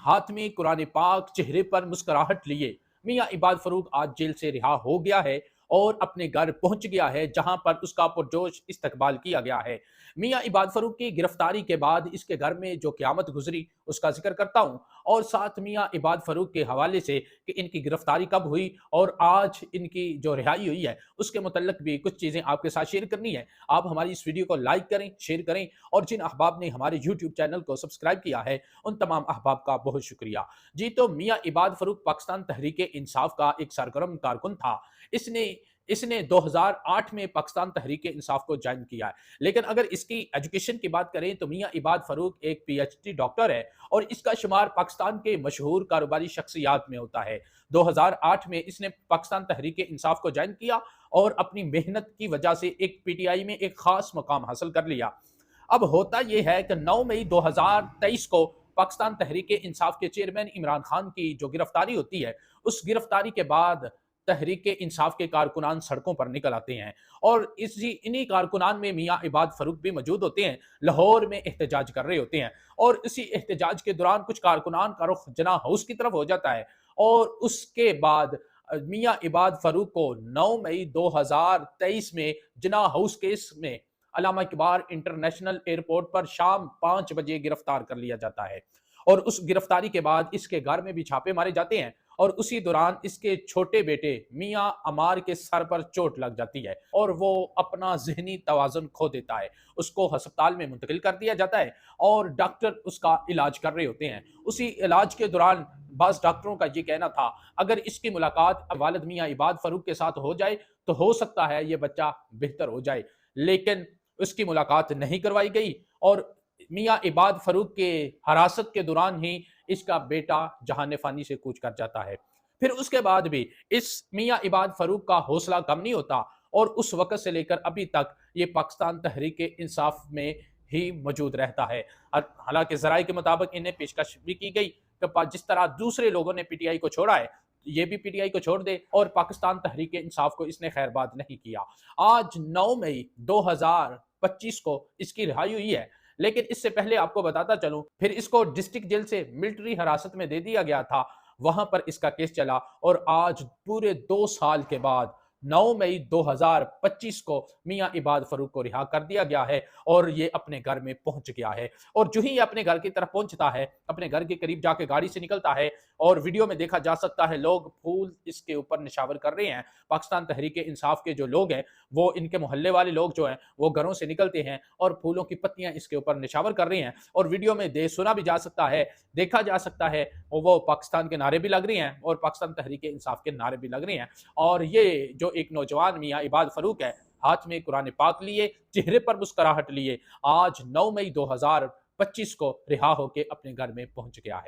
हाथ में कुरान पाक, चेहरे पर मुस्कुराहट लिए मियां इबाद फरूक आज जेल से रिहा हो गया है और अपने घर पहुंच गया है, जहां पर उसका पुरजोश इस्तकबाल किया गया है। मियां इबाद फरूक की गिरफ्तारी के बाद इसके घर में जो क़यामत गुजरी उसका जिक्र करता हूं, और साथ मियां इबाद फरूक के हवाले से कि इनकी गिरफ्तारी कब हुई और आज इनकी जो रिहाई हुई है उसके मुतल्लिक भी कुछ चीज़ें आपके साथ शेयर करनी है। आप हमारी इस वीडियो को लाइक करें, शेयर करें, और जिन अहबाब ने हमारे यूट्यूब चैनल को सब्सक्राइब किया है उन तमाम अहबाब का बहुत शुक्रिया। जी, तो मियां इबाद फरूक पाकिस्तान तहरीक इंसाफ का एक सरगर्म कारकुन था। इसने इसने 2008 में पाकिस्तान तहरीक इंसाफ को ज्वाइन किया है। लेकिन अगर इसकी एजुकेशन की बात करें तो मियां इबाद फरूक एक पीएचडी डॉक्टर है और इसका शुमार पाकिस्तान के मशहूर कारोबारी शख्सियात में होता है। 2008 में इसने पाकिस्तान तहरीक इंसाफ को ज्वाइन किया और अपनी मेहनत की वजह से एक पीटीआई में एक खास मकाम हासिल कर लिया। अब होता यह है कि 9 मई 2023 को पाकिस्तान तहरीक इंसाफ के चेयरमैन इमरान खान की जो गिरफ्तारी होती है, उस गिरफ्तारी के बाद तहरीक इंसाफ के कारकुनान सड़कों पर निकल आते हैं और इन्हीं कारकुनान में मियां इबाद फरूक भी मौजूद होते हैं। लाहौर में एहतजाज कर रहे होते हैं और इसी एहतजाज के दौरान कुछ कारकुनान का रुख जना हाउस की तरफ हो जाता है और उसके बाद मियां इबाद फरूक को 9 मई 2023 में जना हाउस केस में अलामा इकबाल इंटरनेशनल एयरपोर्ट पर शाम 5 बजे गिरफ्तार कर लिया जाता है। और उस गिरफ्तारी के बाद इसके घर में भी छापे मारे जाते हैं और उसी दौरान इसके छोटे बेटे मियां अमार के सर पर चोट लग जाती है और वो अपना जहनी तवाज़ुन खो देता है। उसको अस्पताल में मुंतकिल कर दिया जाता है और डॉक्टर उसका इलाज कर रहे होते हैं। उसी इलाज के दौरान बाज़ डॉक्टरों का ये कहना था, अगर इसकी मुलाकात वालिद मियां इबाद फरूक के साथ हो जाए तो हो सकता है ये बच्चा बेहतर हो जाए। लेकिन उसकी मुलाकात नहीं करवाई गई और मियां इबाद फरूक के हिरासत के दौरान ही इसका बेटा जहान फानी से कूच कर जाता है। फिर उसके बाद भी इस मियां इबाद फरूक का हौसला कम नहीं होता और उस वक्त से लेकर अभी तक ये पाकिस्तान तहरीक इंसाफ में ही मौजूद रहता है। हालांकि जराये के मुताबिक इन्हें पेशकश भी की गई कि जिस तरह दूसरे लोगों ने पीटीआई को छोड़ा है, ये भी पीटीआई को छोड़ दे, और पाकिस्तान तहरीक इंसाफ को इसने खैरबाद नहीं किया। आज 9 मई 2025 को इसकी रिहाई हुई है। लेकिन इससे पहले आपको बताता चलूं, फिर इसको डिस्ट्रिक्ट जेल से मिलिट्री हिरासत में दे दिया गया था। वहां पर इसका केस चला और आज पूरे 2 साल के बाद 9 मई 2025 को मियां इबाद फरूक को रिहा कर दिया गया है और ये अपने घर में पहुंच गया है। और जो ही ये अपने घर की तरफ पहुंचता है, अपने घर के करीब जाके गाड़ी से निकलता है और वीडियो में देखा जा सकता है लोग फूल इसके ऊपर निशावर कर रहे हैं। पाकिस्तान तहरीक इंसाफ के जो लोग हैं, वो इनके मोहल्ले वाले लोग जो हैं वो घरों से निकलते हैं और फूलों की पत्तियां इसके ऊपर निशावर कर रहे हैं और वीडियो में सुना भी जा सकता है, देखा जा सकता है, और वो पाकिस्तान के नारे भी लग रहे हैं और पाकिस्तान तहरीक इंसाफ के नारे भी लग रहे हैं। और ये जो एक नौजवान मियां इबाद फरूक है, हाथ में कुरान पाक लिए, चेहरे पर मुस्कुराहट लिए, आज 9 मई 2025 को रिहा होकर अपने घर में पहुंच गया है।